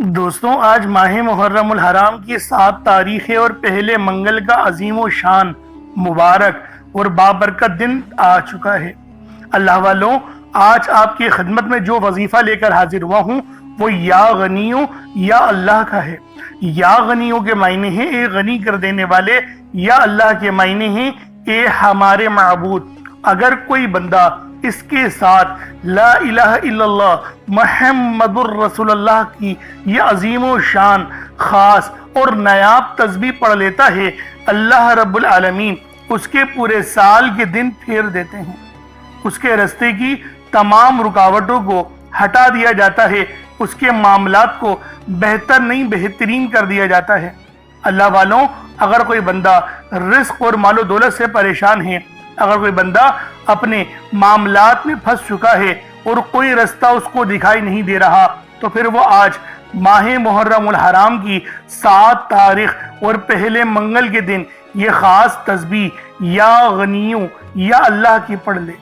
دوستوں آج ماہ محرم الحرام کی 7 تاریخ ہے اور پہلے منگل کا عظیم و شان مبارک اور بابرکت دن آ چکا ہے۔ اللہ والوں، آج آپ کی خدمت میں جو وظیفہ لے کر حاضر ہوا ہوں وہ یا غنیوں یا اللہ کا ہے۔ یا غنیوں کے معنی ہیں اے غنی کر دینے والے، یا اللہ کے معنی ہیں اے ہمارے معبود۔ اگر کوئی بندہ اس کے ساتھ لا الہ الا اللہ محمد الرسول اللہ کی یہ عظیم و شان خاص اور نایاب تسبیح پڑھ لیتا ہے، اللہ رب العالمین اس کے پورے سال کے دن پھیر دیتے ہیں۔ اس کے راستے کی تمام رکاوٹوں کو ہٹا دیا جاتا ہے، اس کے معاملات کو بہتر نہیں بہترین کر دیا جاتا ہے۔ اللہ والوں، اگر کوئی بندہ رزق اور مال و دولت سے پریشان ہے، اگر کوئی بندہ اپنے معاملات میں پھنس چکا ہے اور کوئی رستہ اس کو دکھائی نہیں دے رہا، تو پھر وہ آج ماہ محرم الحرام کی 7 تاریخ اور پہلے منگل کے دن یہ خاص تسبیح یا غنیوں یا اللہ کی پڑھ لے۔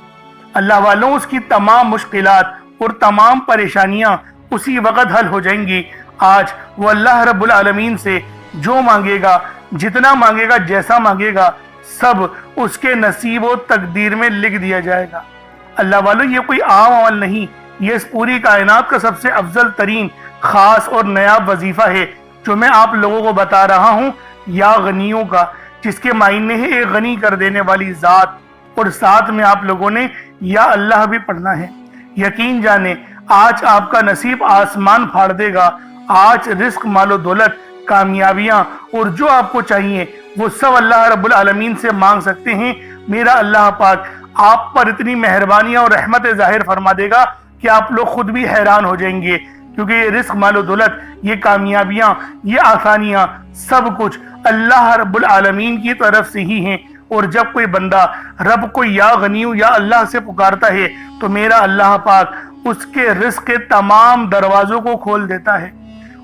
اللہ والوں، اس کی تمام مشکلات اور تمام پریشانیاں اسی وقت حل ہو جائیں گی۔ آج وہ اللہ رب العالمین سے جو مانگے گا، جتنا مانگے گا، جیسا مانگے گا، سب اس کے نصیب و تقدیر میں لکھ دیا جائے گا۔ اللہ والوں، یہ کوئی عام عمل نہیں، یہ اس پوری کائنات کا سب سے افضل ترین خاص اور نایاب وظیفہ ہے جو میں آپ لوگوں کو بتا رہا ہوں، یا غنیوں کا، جس کے معنی ہے ایک غنی کر دینے والی ذات، اور ساتھ میں آپ لوگوں نے یا اللہ بھی پڑھنا ہے۔ یقین جانے آج آپ کا نصیب آسمان پھاڑ دے گا۔ آج رزق، مال و دولت، کامیابیاں اور جو آپ کو چاہیے وہ سب اللہ رب العالمین سے مانگ سکتے ہیں۔ میرا اللہ پاک آپ پر اتنی مہربانیاں اور رحمت ظاہر فرما دے گا کہ آپ لوگ خود بھی حیران ہو جائیں گے، کیونکہ یہ رزق، مال و دولت، یہ کامیابیاں، یہ آسانیاں سب کچھ اللہ رب العالمین کی طرف سے ہی ہیں۔ اور جب کوئی بندہ رب کو یا غنیوں یا اللہ سے پکارتا ہے تو میرا اللہ پاک اس کے رزق کے تمام دروازوں کو کھول دیتا ہے،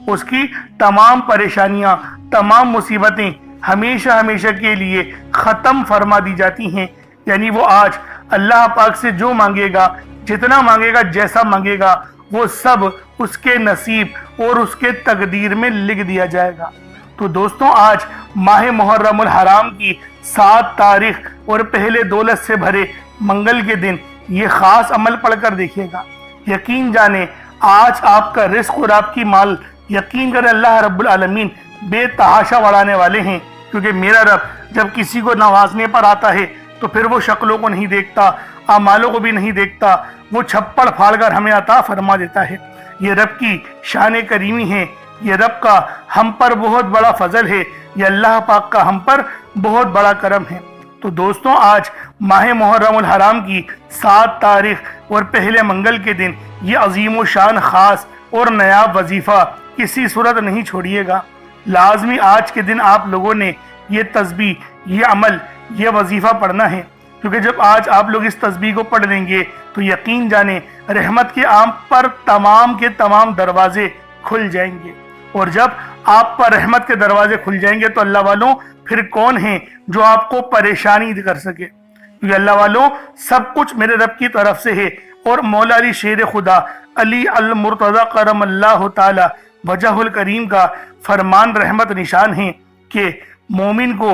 اس کی تمام پریشانیاں، تمام مصیبتیں ہمیشہ ہمیشہ کے لیے ختم فرما دی جاتی ہیں۔ یعنی وہ آج اللہ پاک سے جو مانگے گا، جتنا مانگے گا، جیسا مانگے گا، وہ سب اس کے نصیب اور اس کے تقدیر میں لکھ دیا جائے گا۔ تو دوستوں، آج ماہ محرم الحرام کی 7 تاریخ اور پہلے دولت سے بھرے منگل کے دن یہ خاص عمل پڑھ کر دیکھیے گا۔ یقین جانے آج آپ کا رزق اور آپ کی مال، یقین کریں اللہ رب العالمین بے تحاشا بڑھانے والے ہیں، کیونکہ میرا رب جب کسی کو نوازنے پر آتا ہے تو پھر وہ شکلوں کو نہیں دیکھتا، اعمالوں کو بھی نہیں دیکھتا، وہ چھپڑ پھاڑ کر ہمیں عطا فرما دیتا ہے۔ یہ رب کی شان کریمی ہے، یہ رب کا ہم پر بہت بڑا فضل ہے، یہ اللہ پاک کا ہم پر بہت بڑا کرم ہے۔ تو دوستوں، آج ماہ محرم الحرام کی 7 تاریخ اور پہلے منگل کے دن یہ عظیم و شان خاص اور نایاب وظیفہ کسی صورت نہیں چھوڑیے گا۔ لازمی آج کے دن آپ لوگوں نے یہ تسبیح، یہ عمل، یہ وظیفہ پڑھنا ہے، کیونکہ جب آج آپ لوگ اس تسبیح کو پڑھ لیں گے تو یقین جانے رحمت کے عام پر تمام کے تمام دروازے کھل جائیں گے۔ اور جب آپ پر رحمت کے دروازے کھل جائیں گے تو اللہ والوں پھر کون ہیں جو آپ کو پریشانی کر سکے؟ کیونکہ اللہ والوں سب کچھ میرے رب کی طرف سے ہے۔ اور مولا علی شیر خدا علی المرتضی کرم اللہ تعالی وجہ الکریم کا فرمان رحمت نشان ہے کہ مومن کو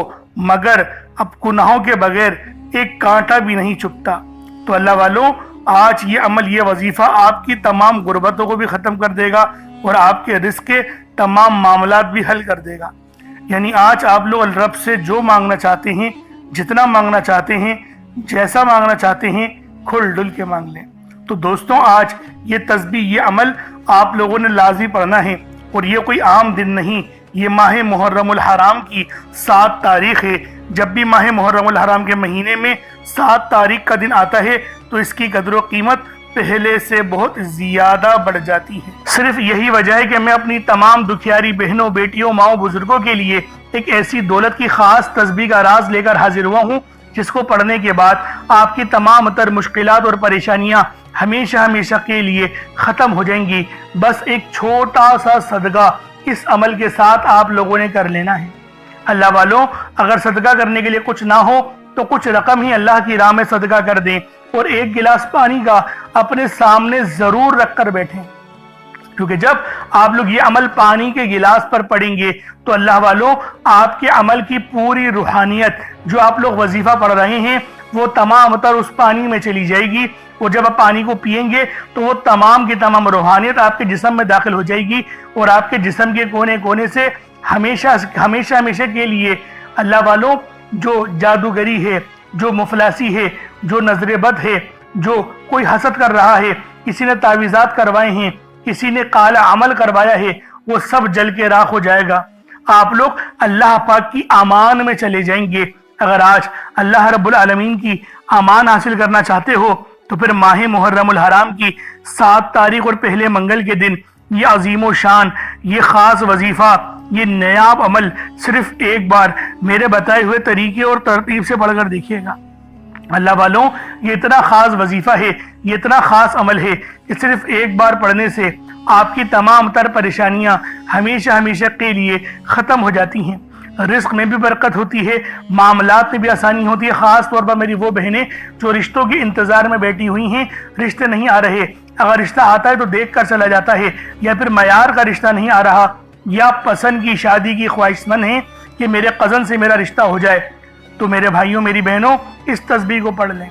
مگر اب گناہوں کے بغیر ایک کانٹا بھی نہیں چبھتا۔ تو اللہ والوں، آج یہ عمل، یہ وظیفہ آپ کی تمام غربتوں کو بھی ختم کر دے گا اور آپ کے رزق کے تمام معاملات بھی حل کر دے گا۔ یعنی آج آپ لوگ رب سے جو مانگنا چاہتے ہیں، جتنا مانگنا چاہتے ہیں، جیسا مانگنا چاہتے ہیں، کھل ڈل کے مانگ لیں۔ تو دوستوں، آج یہ تسبیح، یہ عمل آپ لوگوں نے لازمی پڑھنا ہے، اور یہ کوئی عام دن نہیں، یہ ماہ محرم الحرام کی 7 تاریخ ہے۔ جب بھی ماہ محرم الحرام کے مہینے میں 7 تاریخ کا دن آتا ہے تو اس کی قدر و قیمت پہلے سے بہت زیادہ بڑھ جاتی ہے۔ صرف یہی وجہ ہے کہ میں اپنی تمام دکھیاری بہنوں، بیٹیوں، ماؤں، بزرگوں کے لیے ایک ایسی دولت کی خاص تسبیح کا راز لے کر حاضر ہوا ہوں، جس کو پڑھنے کے بعد آپ کی تمام تر مشکلات اور پریشانیاں ہمیشہ ہمیشہ کے لیے ختم ہو جائیں گی۔ بس ایک چھوٹا سا صدقہ اس عمل کے ساتھ آپ لوگوں نے کر لینا ہے۔ اللہ والوں، اگر صدقہ کرنے کے لیے کچھ نہ ہو تو کچھ رقم ہی اللہ کی راہ میں صدقہ کر دیں، اور ایک گلاس پانی کا اپنے سامنے ضرور رکھ کر بیٹھیں۔ کیونکہ جب آپ لوگ یہ عمل پانی کے گلاس پر پڑھیں گے تو اللہ والوں آپ کے عمل کی پوری روحانیت جو آپ لوگ وظیفہ پڑھ رہے ہیں وہ تمام تر اس پانی میں چلی جائے گی، اور جب آپ پانی کو پئیں گے تو وہ تمام کی تمام روحانیت آپ کے جسم میں داخل ہو جائے گی، اور آپ کے جسم کے کونے کونے سے ہمیشہ ہمیشہ کے لیے اللہ والوں جو جادوگری ہے، جو مفلسی ہے، جو نظر بد ہے، جو کوئی حسد کر رہا ہے، کسی نے تعویذات کروائے ہیں، کسی نے کالا عمل کروایا ہے، وہ سب جل کے راکھ ہو جائے گا۔ آپ لوگ اللہ پاک کی امان میں چلے جائیں گے۔ اگر آج اللہ رب العالمین کی امان حاصل کرنا چاہتے ہو تو پھر ماہ محرم الحرام کی 7 تاریخ اور پہلے منگل کے دن یہ عظیم و شان، یہ خاص وظیفہ، یہ نیاب عمل صرف ایک بار میرے بتائے ہوئے طریقے اور ترتیب سے پڑھ کر دیکھیے گا۔ اللہ والوں یہ اتنا خاص وظیفہ ہے، یہ اتنا خاص عمل ہے کہ صرف ایک بار پڑھنے سے آپ کی تمام تر پریشانیاں ہمیشہ کے لیے ختم ہو جاتی ہیں، رزق میں بھی برکت ہوتی ہے، معاملات میں بھی آسانی ہوتی ہے۔ خاص طور پر میری وہ بہنیں جو رشتوں کے انتظار میں بیٹھی ہوئی ہیں، رشتے نہیں آ رہے، اگر رشتہ آتا ہے تو دیکھ کر چلا جاتا ہے، یا پھر معیار کا رشتہ نہیں آ رہا، یا پسند کی شادی کی خواہش مند ہیں کہ میرے قزن سے میرا رشتہ ہو جائے، تو میرے بھائیوں میری بہنوں اس تسبیح کو پڑھ لیں۔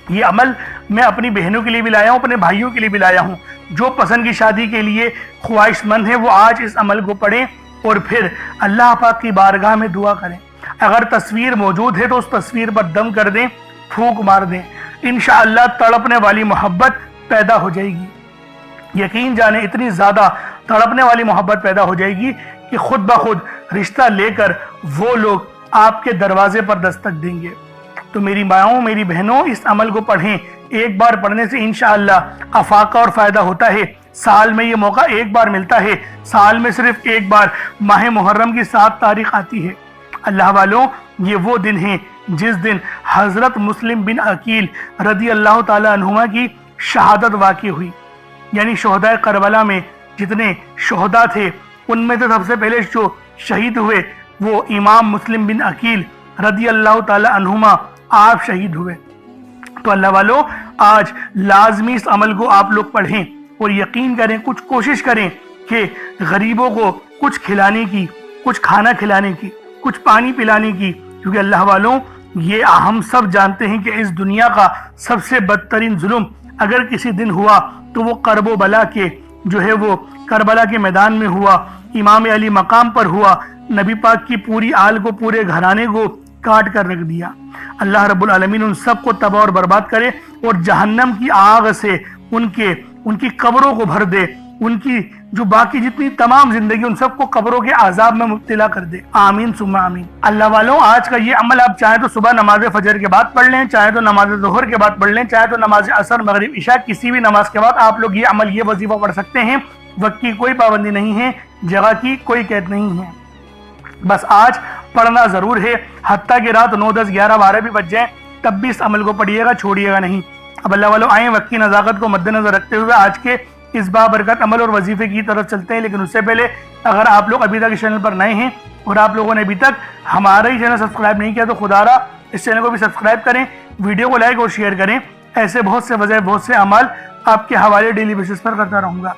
یہ عمل میں اپنی بہنوں کے لیے بھی لایا ہوں، اپنے بھائیوں کے لیے بھی لایا ہوں۔ جو پسند کی شادی کے لیے خواہش مند ہیں وہ آج اس عمل کو پڑھیں اور پھر اللہ پاک کی بارگاہ میں دعا کریں۔ اگر تصویر موجود ہے تو اس تصویر پر دم کر دیں، پھونک مار دیں، انشاءاللہ تڑپنے والی محبت پیدا ہو جائے گی۔ یقین جانیں اتنی زیادہ تڑپنے والی محبت پیدا ہو جائے گی کہ خود بخود رشتہ لے کر وہ لوگ آپ کے دروازے پر دستک دیں گے۔ تو میری ماؤں میری بہنوں اس عمل کو پڑھیں، ایک بار پڑھنے سے انشاءاللہ افاقہ اور فائدہ ہوتا ہے۔ سال میں یہ موقع ایک بار ملتا ہے، سال میں صرف ایک بار ماہ محرم کی 7 تاریخ آتی ہے۔ اللہ والوں یہ وہ دن ہیں جس دن حضرت مسلم بن عقیل رضی اللہ تعالی عنہما کی شہادت واقع ہوئی، یعنی شہداء کربلا میں جتنے شہداء تھے ان میں سے سب سے پہلے جو شہید ہوئے وہ امام مسلم بن عقیل رضی اللہ تعالی عنہما آپ شہید ہوئے۔ تو اللہ والوں آج لازمی اس عمل کو آپ لوگ پڑھیں اور یقین کریں، کچھ کوشش کریں کہ غریبوں کو کچھ کھلانے کی، کچھ کھانا کھلانے کی، کچھ پانی پلانے کی، کیونکہ اللہ والوں یہ ہم سب جانتے ہیں کہ اس دنیا کا سب سے بدترین ظلم اگر کسی دن ہوا تو وہ کرب و بلا کے جو ہے وہ کربلا کے میدان میں ہوا، امام علی مقام پر ہوا، نبی پاک کی پوری آل کو، پورے گھرانے کو کاٹ کر رکھ دیا۔ اللہ رب العالمین ان سب کو تباہ اور برباد کرے اور جہنم کی آگ سے ان کی قبروں کو بھر دے، ان کی جو باقی جتنی تمام زندگی ان سب کو قبروں کے عذاب میں مبتلا کر دے، آمین ثم آمین۔ اللہ والوں آج کا یہ عمل آپ چاہیں تو صبح نماز فجر کے بعد پڑھ لیں، چاہے تو نماز ظہر کے بعد پڑھ لیں، چاہے تو نماز عصر مغرب عشاء کسی بھی نماز کے بعد آپ لوگ یہ عمل یہ وظیفہ پڑھ سکتے ہیں۔ وقت کی کوئی پابندی نہیں ہے، جگہ کی کوئی قید نہیں ہے، بس آج پڑھنا ضرور ہے، حتیٰ کہ رات 9 10 11 12 بھی بج جائیں تب بھی اس عمل کو پڑھیے گا، چھوڑیے گا نہیں۔ اب اللہ والوں آئیں وقت کی نزاکت کو مد نظر رکھتے ہوئے آج کے اس بابرکت عمل اور وظیفے کی طرف چلتے ہیں، لیکن اس سے پہلے اگر آپ لوگ ابھی تک اس چینل پر نئے ہیں اور آپ لوگوں نے ابھی تک ہمارا ہی چینل سبسکرائب نہیں کیا تو خدا را اس چینل کو بھی سبسکرائب کریں، ویڈیو کو لائک اور شیئر کریں۔ ایسے بہت سے وظائف، بہت سے اعمال آپ کے حوالے ڈیلی بیسس پر کرتا رہوں گا۔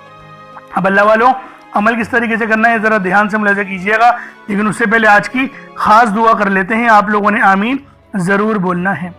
اب اللہ والوں عمل کس طریقے سے کرنا ہے ذرا دھیان سے ملاحظہ کیجیے گا، لیکن اس سے پہلے آج کی خاص دعا کر لیتے ہیں۔ آپ لوگوں نے آمین ضرور بولنا ہے۔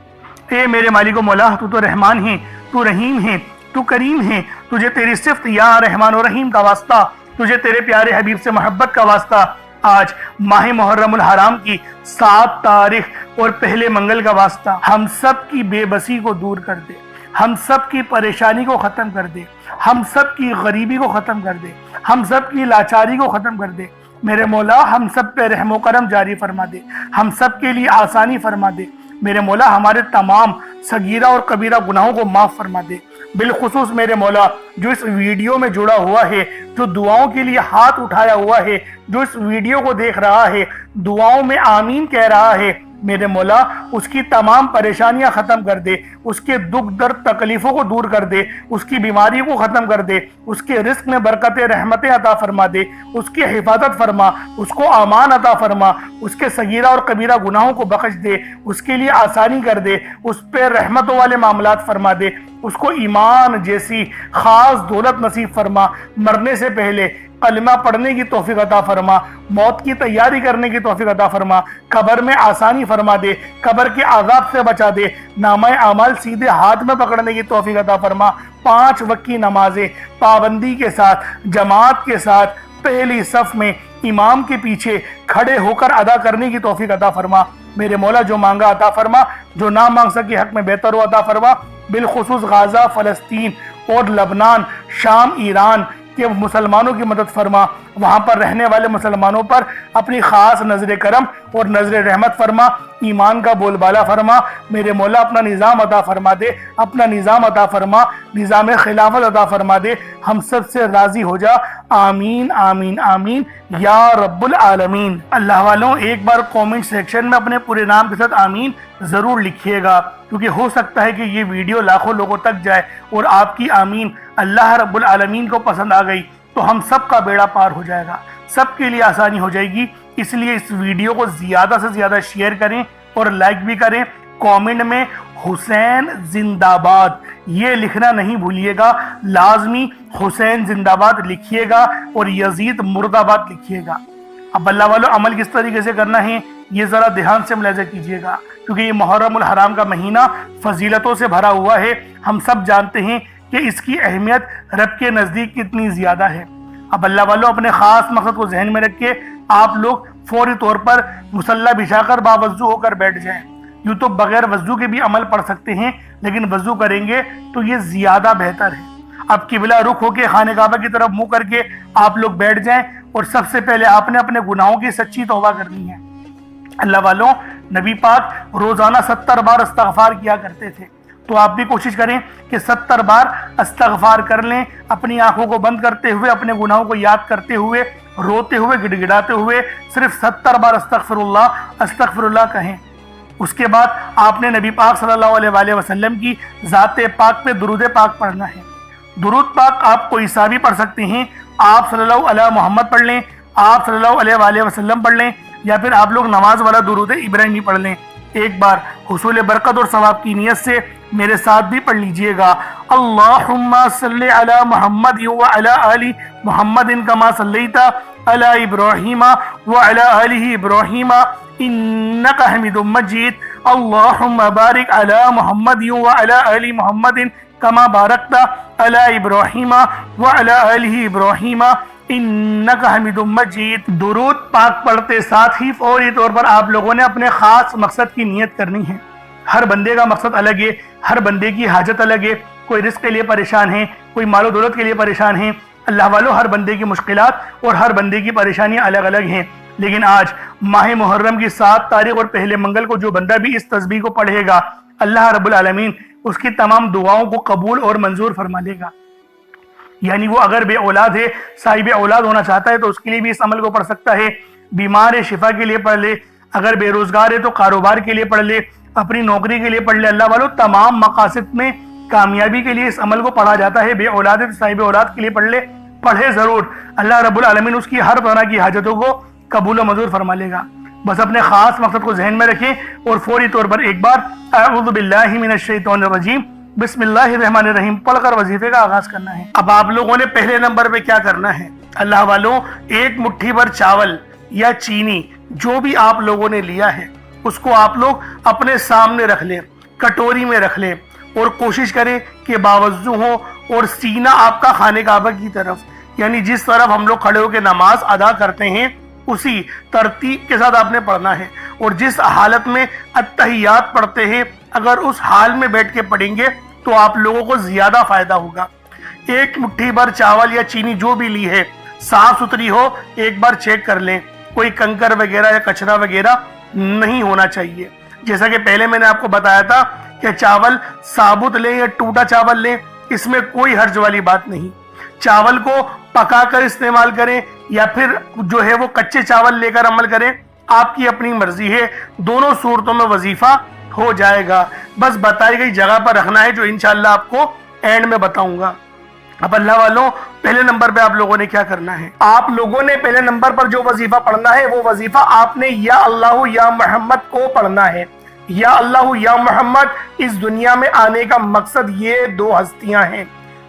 اے میرے مالک و مولا، تو رحمان ہے، تو رحیم ہے، تو کریم ہے، تجھے تیری صفت یا رحمان و رحیم کا واسطہ، تجھے تیرے پیارے حبیب سے محبت کا واسطہ، آج ماہ محرم الحرام کی 7 تاریخ اور پہلے منگل کا واسطہ، ہم سب کی بے بسی کو دور کر دے، ہم سب کی پریشانی کو ختم کر دے، ہم سب کی غریبی کو ختم کر دے، ہم سب کی لاچاری کو ختم کر دے۔ میرے مولا ہم سب پہ رحم و کرم جاری فرما دے، ہم سب کے لیے آسانی فرما دے۔ میرے مولا ہمارے تمام صغیرہ اور کبیرہ گناہوں کو معاف فرما دے۔ بالخصوص میرے مولا جو اس ویڈیو میں جڑا ہوا ہے، جو دعاؤں کے لیے ہاتھ اٹھایا ہوا ہے، جو اس ویڈیو کو دیکھ رہا ہے، دعاؤں میں آمین کہہ رہا ہے، میرے مولا اس کی تمام پریشانیاں ختم کر دے، اس کے دکھ درد تکلیفوں کو دور کر دے، اس کی بیماری کو ختم کر دے، اس کے رزق میں برکت رحمتیں عطا فرما دے، اس کی حفاظت فرما، اس کو امان عطا فرما، اس کے صغیرہ اور کبیرہ گناہوں کو بخش دے، اس کے لیے آسانی کر دے، اس پہ رحمتوں والے معاملات فرما دے، اس کو ایمان جیسی خاص دولت نصیب فرما، مرنے سے پہلے کلمہ پڑھنے کی توفیق عطا فرما، موت کی تیاری کرنے کی توفیق عطا فرما، قبر میں آسانی فرما دے، قبر کے عذاب سے بچا دے، نامہ اعمال سیدھے ہاتھ میں پکڑنے کی توفیق عطا فرما، 5 وقت کی نمازیں پابندی کے ساتھ جماعت کے ساتھ پہلی صف میں امام کے پیچھے کھڑے ہو کر ادا کرنے کی توفیق عطا فرما۔ میرے مولا جو مانگا عطا فرما، جو نہ مانگ سکے حق میں بہتر ہو عطا فرما۔ بالخصوص غزہ، فلسطین اور لبنان، شام، ایران کہ مسلمانوں کی مدد فرما، وہاں پر رہنے والے مسلمانوں پر اپنی خاص نظر کرم اور نظر رحمت فرما، ایمان کا بول بالا فرما۔ میرے مولا اپنا نظام عطا فرما دے، اپنا نظام عطا فرما، نظام خلافت عطا فرما دے، ہم سب سے راضی ہو جا، آمین آمین آمین یا رب العالمین۔ اللہ والوں ایک بار کومنٹ سیکشن میں اپنے پورے نام کے ساتھ آمین ضرور لکھیے گا، کیونکہ ہو سکتا ہے کہ یہ ویڈیو لاکھوں لوگوں تک جائے اور آپ کی آمین اللہ رب العالمین کو پسند آ گئی تو ہم سب کا بیڑا پار ہو جائے گا، سب کے لیے آسانی ہو جائے گی۔ اس لیے اس ویڈیو کو زیادہ سے زیادہ شیئر کریں اور لائک بھی کریں۔ کومنٹ میں حسین زندہ باد یہ لکھنا نہیں بھولیے گا، لازمی حسین زندہ باد لکھیے گا اور یزید مرد آباد لکھیے گا۔ اب اللہ والوں عمل کس طریقے سے کرنا ہے یہ ذرا دھیان سے ملاحظہ کیجیے گا، کیونکہ یہ محرم الحرام کا مہینہ فضیلتوں سے بھرا ہوا ہے۔ ہم سب جانتے ہیں کہ اس کی اہمیت رب کے نزدیک کتنی زیادہ ہے۔ اب اللہ والوں اپنے خاص مقصد کو ذہن میں رکھ کے آپ لوگ فوری طور پر مصلی بچھا کر باوضو ہو کر بیٹھ جائیں۔ یوں تو بغیر وضو کے بھی عمل پڑھ سکتے ہیں، لیکن وضو کریں گے تو یہ زیادہ بہتر ہے۔ اب قبلہ رخ ہو کے خانہ کعبہ کی طرف منہ کر کے آپ لوگ بیٹھ جائیں، اور سب سے پہلے آپ نے اپنے گناہوں کی سچی توبہ کرنی ہے۔ اللہ والوں نبی پاک روزانہ 70 بار استغفار کیا کرتے تھے، تو آپ بھی کوشش کریں کہ 70 بار استغفار کر لیں، اپنی آنکھوں کو بند کرتے ہوئے، اپنے گناہوں کو یاد کرتے ہوئے، روتے ہوئے، گڑ گڑاتے ہوئے صرف 70 بار استغفر اللہ کہیں۔ اس کے بعد آپ نے نبی پاک صلی اللہ علیہ وآلہ وسلم کی ذات پاک پہ درود پاک پڑھنا ہے۔ درود پاک آپ کوئی سا بھی پڑھ سکتے ہیں، آپ صلی اللہ علیہ محمد پڑھ لیں، آپ صلی اللہ علیہ وآلہ وسلم پڑھ لیں، یا پھر آپ لوگ نماز والا درود ابراہیمی پڑھ لیں۔ ایک بار حصول برکت اور ثواب کی نیت سے میرے ساتھ بھی پڑھ لیجئے گا۔ اللہم صلی علی محمد وعلی آل محمد کما صلیت علی ابراہیم وعلی آل ابراہیم انک حمید مجید۔ اللہم بارک علی محمد وعلی آل محمد کما بارکت علی ابراہیم وعلی آل ابراہیم انک حمید مجید۔ درود پاک پڑھتے ساتھ ہی فوری طور پر آپ لوگوں نے اپنے خاص مقصد کی نیت کرنی ہے۔ ہر بندے کا مقصد الگ ہے، ہر بندے کی حاجت الگ ہے، کوئی رزق کے لیے پریشان ہے، کوئی مال و دولت کے لیے پریشان ہے۔ اللہ والوں ہر بندے کی مشکلات اور ہر بندے کی پریشانیاں الگ الگ ہیں، لیکن آج ماہ محرم کی 7 تاریخ اور پہلے منگل کو جو بندہ بھی اس تسبیح کو پڑھے گا، اللہ رب العالمین اس کی تمام دعاؤں کو قبول اور منظور فرما لے گا۔ یعنی وہ اگر بے اولاد ہے، صاحب اولاد ہونا چاہتا ہے تو اس کے لیے بھی اس عمل کو پڑھ سکتا ہے، بیمار ہے شفا کے لیے پڑھ لے، اگر بے روزگار ہے تو کاروبار کے لیے پڑھ لے، اپنی نوکری کے لیے پڑھ لے۔ اللہ والوں تمام مقاصد میں کامیابی کے لیے اس عمل کو پڑھا جاتا ہے۔ بے اولاد ہے تو صاحب اولاد کے لیے پڑھ لے، پڑھے ضرور، اللہ رب العالمین اس کی ہر طرح کی حاجتوں کو قبول و منظور فرما لے گا۔ بس اپنے خاص مقصد کو ذہن میں رکھیں اور فوری طور پر ایک بار اعوذ باللہ من الشیطان الرجیم بسم اللہ الرحمن الرحیم پڑھ کر وظیفے کا آغاز کرنا ہے۔ اب آپ لوگوں نے پہلے نمبر پہ کیا کرنا ہے؟ اللہ والوں ایک مٹھی بھر چاول یا چینی جو بھی آپ لوگوں نے لیا ہے اس کو آپ لوگ اپنے سامنے رکھ لیں، کٹوری میں رکھ لیں، اور کوشش کریں کہ باوضو ہو اور سینہ آپ کا خانہ کعبہ کی طرف، یعنی جس طرف ہم لوگ کھڑے ہو کے نماز ادا کرتے ہیں اسی ترتیب کے ساتھ آپ نے پڑھنا ہے۔ اور جس حالت میں التحیات پڑھتے ہیں اگر اس حال میں بیٹھ کے پڑھیں گے تو آپ لوگوں کو زیادہ فائدہ ہوگا۔ ایک مٹھی بھر چاول یا چینی جو بھی لی ہے صاف ستھری ہو، ایک بار چیک کر لیں، کوئی کنکر وغیرہ یا کچرا وغیرہ نہیں ہونا چاہیے۔ جیسا کہ پہلے میں نے آپ کو بتایا تھا کہ چاول ثابت لیں یا ٹوٹا چاول لیں، اس میں کوئی حرج والی بات نہیں۔ چاول کو پکا کر استعمال کریں یا پھر جو ہے وہ کچے چاول لے کر عمل کریں، آپ کی اپنی مرضی ہے۔ دونوں صورتوں میں وظیفہ ہو جائے گا۔ بس بتائی گئی جگہ پر رکھنا ہے، جو انشاءاللہ آپ کو اینڈ میں بتاؤں گا۔ اب اللہ والوں، پہلے نمبر پہ آپ لوگوں نے کیا کرنا ہے؟ آپ لوگوں نے پہلے نمبر پر جو وظیفہ پڑھنا ہے، وہ وظیفہ آپ نے یا اللہ یا محمد کو پڑھنا ہے۔ یا اللہ یا محمد اس دنیا میں آنے کا مقصد یہ دو ہستیاں ہیں،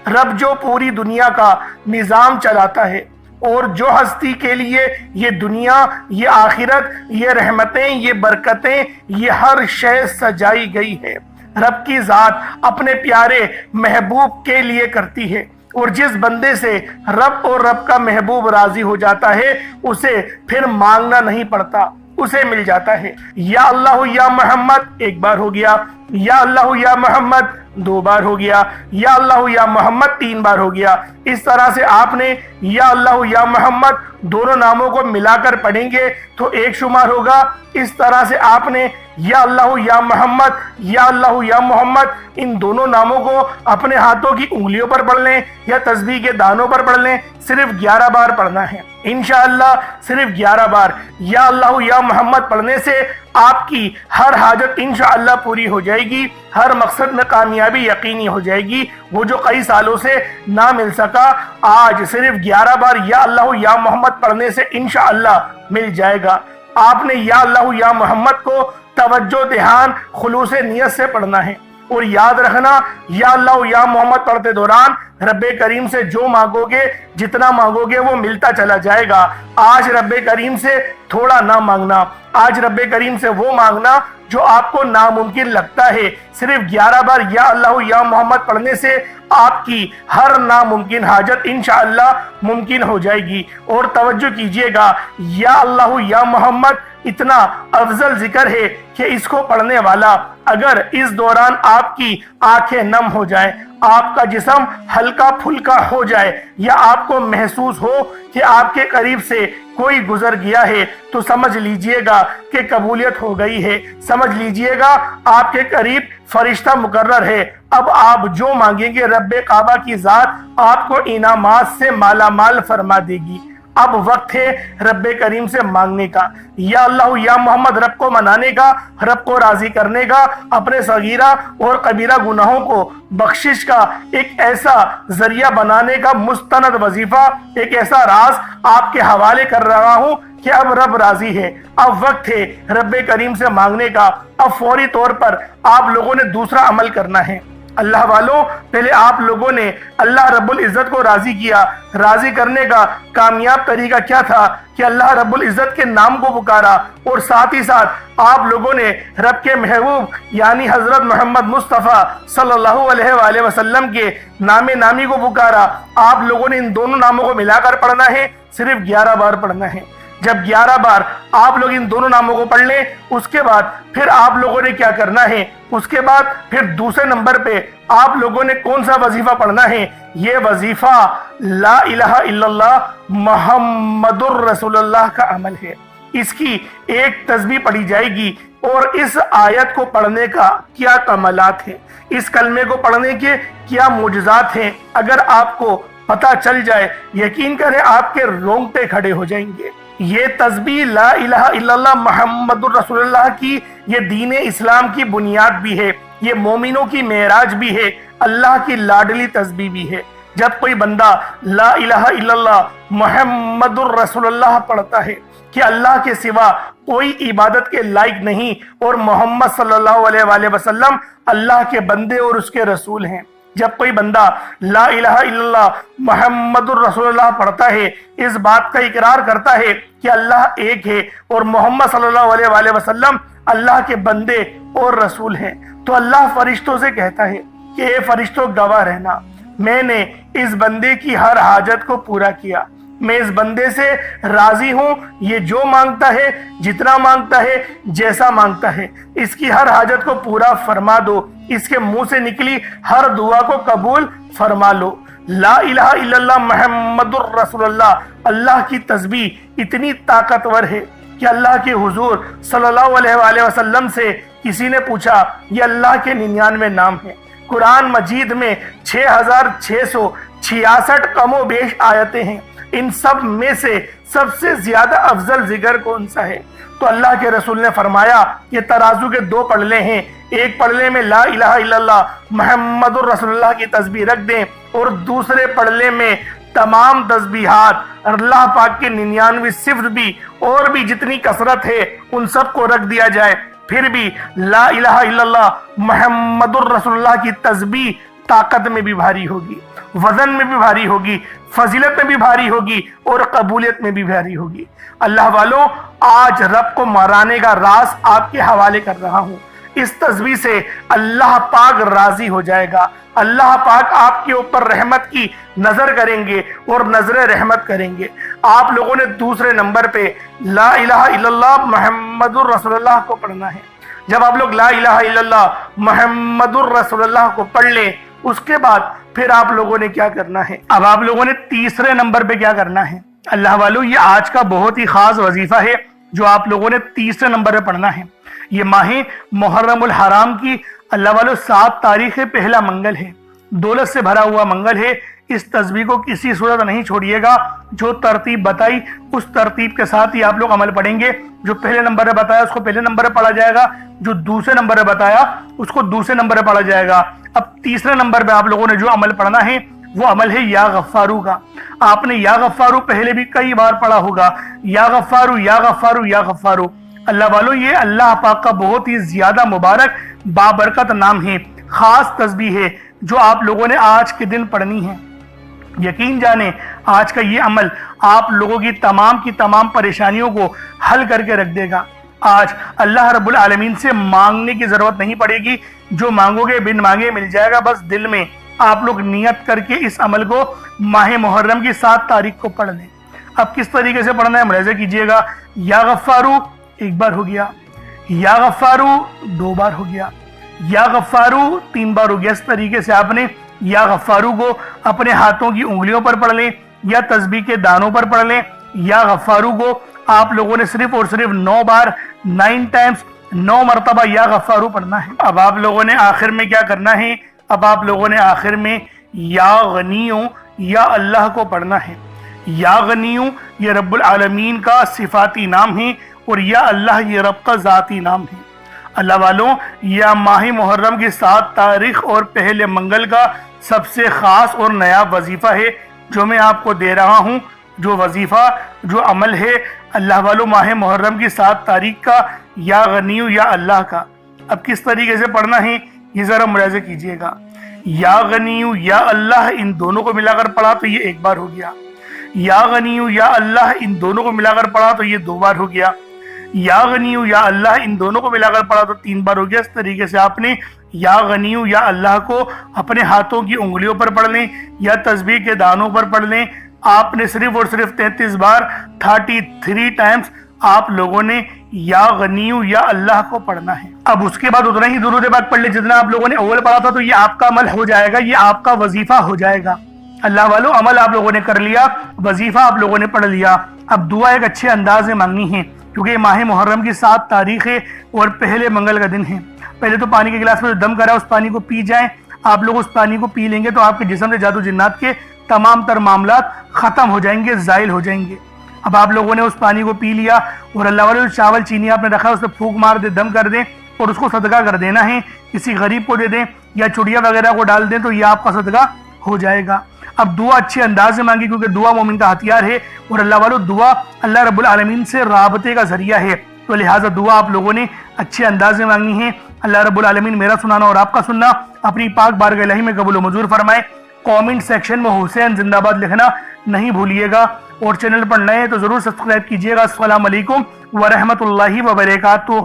رب جو پوری دنیا کا نظام چلاتا ہے، اور جو ہستی کے لیے یہ دنیا، یہ آخرت، یہ رحمتیں، یہ برکتیں، یہ ہر شے سجائی گئی ہے، رب کی ذات اپنے پیارے محبوب کے لیے کرتی ہے۔ اور جس بندے سے رب اور رب کا محبوب راضی ہو جاتا ہے، اسے پھر مانگنا نہیں پڑتا، اسے مل جاتا ہے۔ یا اللہ یا محمد ایک بار ہو گیا، یا اللہ یا محمد دو بار ہو گیا، یا اللہ یا محمد تین بار ہو گیا۔ اس طرح سے آپ نے یا اللہ یا محمد دونوں ناموں کو ملا کر پڑھیں گے تو ایک شمار ہوگا۔ اس طرح سے آپ نے یا اللہ یا محمد، یا اللہ یا محمد ان دونوں ناموں کو اپنے ہاتھوں کی انگلیوں پر پڑھ لیں یا تسبیح کے دانوں پر پڑھ لیں، صرف 11 بار پڑھنا ہے انشاءاللہ، صرف 11 بار یا اللہ یا محمد پڑھنے سے آپ کی ہر حاجت انشاءاللہ پوری ہو جائے گی، ہر مقصد میں کامیابی یقینی ہو جائے گی۔ وہ جو کئی سالوں سے نہ مل سکا، آج صرف 11 بار یا اللہ یا محمد پڑھنے سے انشاءاللہ مل جائے گا۔ آپ نے یا اللہ یا محمد کو توجہ، دھیان، خلوص نیت سے پڑھنا ہے، اور یاد رکھنا یا اللہ یا محمد پڑھتے دوران رب کریم سے جو مانگو گے، جتنا مانگو گے وہ ملتا چلا جائے گا۔ آج رب کریم سے تھوڑا نہ مانگنا، آج رب کریم سے وہ مانگنا جو آپ کو ناممکن لگتا ہے۔ صرف 11 بار یا اللہ یا محمد پڑھنے سے آپ کی ہر ناممکن حاجت انشاءاللہ ممکن ہو جائے گی۔ اور توجہ کیجئے گا، یا اللہ یا محمد اتنا افضل ذکر ہے کہ اس کو پڑھنے والا اگر اس دوران آپ کی آنکھیں نم ہو جائیں، آپ کا جسم ہلکا پھلکا ہو جائے، یا آپ کو محسوس ہو کہ آپ کے قریب سے کوئی گزر گیا ہے، تو سمجھ لیجئے گا کہ قبولیت ہو گئی ہے، سمجھ لیجئے گا آپ کے قریب فرشتہ مقرر ہے۔ اب آپ جو مانگیں گے رب کعبہ کی ذات آپ کو انعامات سے مالا مال فرما دے گی۔ اب وقت ہے رب کریم سے مانگنے کا، یا اللہ یا محمد رب کو منانے کا، رب کو راضی کرنے کا، اپنے صغیرہ اور کبیرہ گناہوں کو بخشش کا ایک ایسا ذریعہ بنانے کا مستند وظیفہ، ایک ایسا راز آپ کے حوالے کر رہا ہوں کہ اب رب راضی ہے۔ اب وقت ہے رب کریم سے مانگنے کا۔ اب فوری طور پر آپ لوگوں نے دوسرا عمل کرنا ہے۔ اللہ والوں، پہلے آپ لوگوں نے اللہ رب العزت کو راضی کیا۔ راضی کرنے کا کامیاب طریقہ کیا تھا کہ اللہ رب العزت کے نام کو پکارا، اور ساتھ ہی ساتھ آپ لوگوں نے رب کے محبوب یعنی حضرت محمد مصطفیٰ صلی اللہ علیہ وآلہ وسلم کے نام نامی کو پکارا۔ آپ لوگوں نے ان دونوں ناموں کو ملا کر پڑھنا ہے، صرف 11 بار پڑھنا ہے۔ جب 11 بار آپ لوگ ان دونوں ناموں کو پڑھ لیں، اس کے بعد پھر آپ لوگوں نے کیا کرنا ہے؟ اس کے بعد پھر دوسرے نمبر پہ آپ لوگوں نے کون سا وظیفہ پڑھنا ہے؟ یہ وظیفہ لا الہ الا اللہ محمد الرسول اللہ کا عمل ہے۔ اس کی ایک تسبیح پڑھی جائے گی، اور اس آیت کو پڑھنے کا کیا کمالات ہیں، اس کلمے کو پڑھنے کے کیا معجزات ہیں، اگر آپ کو پتہ چل جائے، یقین کریں آپ کے رونگٹے کھڑے ہو جائیں گے۔ یہ تسبیح لا الہ الا اللہ محمد الرسول اللہ کی یہ دین اسلام کی بنیاد بھی ہے، یہ مومنوں کی معراج بھی ہے، اللہ کی لاڈلی تسبیح بھی ہے۔ جب کوئی بندہ لا الہ الا اللہ محمد الرسول اللہ پڑھتا ہے کہ اللہ کے سوا کوئی عبادت کے لائق نہیں، اور محمد صلی اللہ علیہ وآلہ وسلم اللہ کے بندے اور اس کے رسول ہیں، جب کوئی بندہ لا الہ الا اللہ محمد الرسول اللہ پڑھتا ہے، اس بات کا اقرار کرتا ہے کہ اللہ ایک ہے اور محمد صلی اللہ علیہ وآلہ وسلم اللہ کے بندے اور رسول ہیں، تو اللہ فرشتوں سے کہتا ہے کہ اے فرشتوں گواہ رہنا، میں نے اس بندے کی ہر حاجت کو پورا کیا، میں اس بندے سے راضی ہوں، یہ جو مانگتا ہے، جتنا مانگتا ہے، جیسا مانگتا ہے، اس کی ہر حاجت کو پورا فرما دو، اس کے منہ سے نکلی ہر دعا کو قبول فرما لو۔ لا الہ الا اللہ محمد الرسول اللہ، اللہ کی تسبیح اتنی طاقتور ہے کہ اللہ کے حضور صلی اللہ علیہ وآلہ وسلم سے کسی نے پوچھا، یہ اللہ کے 99 نام ہیں، قرآن مجید میں 6666 کم و بیش آیتیں ہیں، ان سب میں سے سب سے زیادہ افضل ذکر کون سا ہے؟ تو اللہ کے رسول نے فرمایا یہ ترازو کے دو پلڑے ہیں، ایک پلڑے میں لا الہ الا اللہ محمد الرسول اللہ کی تسبیح رکھ دیں اور دوسرے پلڑے میں تمام تسبیحات اللہ پاک کے 99 صفت بھی اور بھی جتنی کثرت ہے ان سب کو رکھ دیا جائے، پھر بھی لا الہ الا اللہ محمد الرسول اللہ کی تسبیح طاقت میں بھی بھاری ہوگی، وزن میں بھی بھاری ہوگی، فضیلت میں بھی بھاری ہوگی اور قبولیت میں بھی بھاری ہوگی۔ اللہ والوں، آج رب کو مرانے کا راز آپ کے حوالے کر رہا ہوں۔ اس تسبیح سے اللہ پاک راضی ہو جائے گا، اللہ پاک آپ کے اوپر رحمت کی نظر کریں گے اور نظر رحمت کریں گے۔ آپ لوگوں نے دوسرے نمبر پہ لا الہ الا اللہ محمد الرسول اللہ کو پڑھنا ہے۔ جب آپ لوگ لا الہ الا اللہ محمد الرسول اللہ کو پڑھ لیں، اس کے بعد پھر آپ لوگوں نے کیا کرنا ہے؟ اب آپ لوگوں نے تیسرے نمبر پہ کیا کرنا ہے؟ اللہ والوں، یہ آج کا بہت ہی خاص وظیفہ ہے جو آپ لوگوں نے تیسرے نمبر پہ پڑھنا ہے۔ یہ ماہ محرم الحرام کی اللہ والوں 7 تاریخ پہلا منگل ہے، دولت سے بھرا ہوا منگل ہے۔ اس تسبیح کو کسی صورت نہیں چھوڑیے گا، جو ترتیب بتائی اس ترتیب کے ساتھ ہی آپ لوگ عمل پڑھیں گے۔ جو پہلے نمبر پہ بتایا اس کو پہلے نمبر پہ پڑھا جائے گا، جو دوسرے نمبر پہ بتایا اس کو دوسرے نمبر پہ پڑھا جائے گا۔ اب تیسرے نمبر پہ آپ لوگوں نے جو عمل پڑھنا ہے وہ عمل ہے یا غفارو کا۔ آپ نے یا غفارو پہلے بھی کئی بار پڑھا ہوگا، یا غفارو یا غفارو یا غفارو۔ اللہ والوں، یہ اللہ پاک کا بہت ہی زیادہ مبارک بابرکت نام ہے، خاص تسبیح ہے جو آپ لوگوں نے آج کے دن پڑھنی ہے۔ یقین جانیں آج کا یہ عمل آپ لوگوں کی تمام پریشانیوں کو حل کر کے رکھ دے گا۔ آج اللہ رب العالمین سے مانگنے کی ضرورت نہیں پڑے گی، جو مانگو گے بن مانگے مل جائے گا۔ بس دل میں آپ لوگ نیت کر کے اس عمل کو ماہ محرم کی 7 تاریخ کو پڑھ لیں۔ اب کس طریقے سے پڑھنا ہے ملاحظہ کیجئے گا۔ یا غفارو ایک بار ہو گیا، یا غفارو 2 بار ہو گیا، یا غفارو 3 بار ہو گیا۔ اس طریقے سے آپ نے یا غفارو کو اپنے ہاتھوں کی انگلیوں پر پڑھ لیں یا تسبیح کے دانوں پر پڑھ لیں۔ یا غفارو کو آپ لوگوں نے صرف اور صرف 9 بار 9 ٹائمز 9 مرتبہ یا غفارو پڑھنا ہے۔ اب آپ لوگوں نے آخر میں کیا کرنا ہے؟ اب آپ لوگوں نے آخر میں یا غنیوں یا اللہ کو پڑھنا ہے۔ یا غنیوں یہ رب العالمین کا صفاتی نام ہے اور یا اللہ یہ رب کا ذاتی نام ہے۔ اللہ والوں، یہ ماہ محرم کی 7 تاریخ اور پہلے منگل کا سب سے خاص اور نیا وظیفہ ہے جو میں آپ کو دے رہا ہوں۔ جو وظیفہ، جو عمل ہے اللہ والوں ماہ محرم کی 7 تاریخ کا یا غنیو یا اللہ کا۔ اب کس طریقے سے پڑھنا ہے یہ ذرا ملاحظہ کیجئے گا۔ یا غنیو یا اللہ ان دونوں کو ملا کر پڑھا تو یہ 1 بار ہو گیا، یا غنیو یا اللہ ان دونوں کو ملا کر پڑھا تو یہ 2 بار ہو گیا، یا غنیو یا اللہ ان دونوں کو ملا کر پڑھا تو 3 بار ہو گیا۔ اس طریقے سے آپ نے یا غنیو یا اللہ کو اپنے ہاتھوں کی انگلیوں پر پڑھ لیں یا تسبیح کے دانوں پر پڑھ لیں۔ آپ نے صرف اور صرف 33 بار 33 ٹائمز آپ لوگوں نے یا غنیو یا اللہ کو پڑھنا ہے۔ اب اس کے بعد اتنا ہی درود پاک پڑھ لیں جتنا آپ لوگوں نے اول پڑھا تھا، تو یہ آپ کا عمل ہو جائے گا، یہ آپ کا وظیفہ ہو جائے گا۔ اللہ والوں، عمل آپ لوگوں نے کر لیا، وظیفہ آپ لوگوں نے پڑھ لیا۔ اب دعا ایک اچھے انداز میں مانگنی ہے کیونکہ یہ ماہ محرم کی 7 تاریخ ہے اور پہلے منگل کا دن ہے۔ پہلے تو پانی کے گلاس میں جو دم کرا اس پانی کو پی جائیں۔ آپ لوگ اس پانی کو پی لیں گے تو آپ کے جسم سے جادو جنات کے تمام تر معاملات ختم ہو جائیں گے، زائل ہو جائیں گے۔ اب آپ لوگوں نے اس پانی کو پی لیا اور اللہ والے جو چاول چینی آپ نے رکھا ہے اس پہ پھونک مار دے، دم کر دیں اور اس کو صدقہ کر دینا ہے، کسی غریب کو دے دیں یا چڑیا وغیرہ کو ڈال دیں تو یہ آپ کا صدقہ ہو جائے گا۔ اب دعا اچھے انداز سے مانگی کیونکہ دعا مومن کا ہتھیار ہے اور اللہ والوں دعا اللہ رب العالمین سے رابطے کا ذریعہ ہے، تو لہٰذا دعا آپ لوگوں نے اچھے انداز میں مانگنی ہے۔ اللہ رب العالمین میرا سنانا اور آپ کا سننا اپنی پاک بارگاہ الہی میں قبول و منظور فرمائے۔ کامنٹ سیکشن میں حسین زندہ باد لکھنا نہیں بھولیے گا اور چینل پر نئے ہیں تو ضرور سبسکرائب کیجیے گا۔ السلام علیکم ورحمۃ اللہ وبرکاتہ۔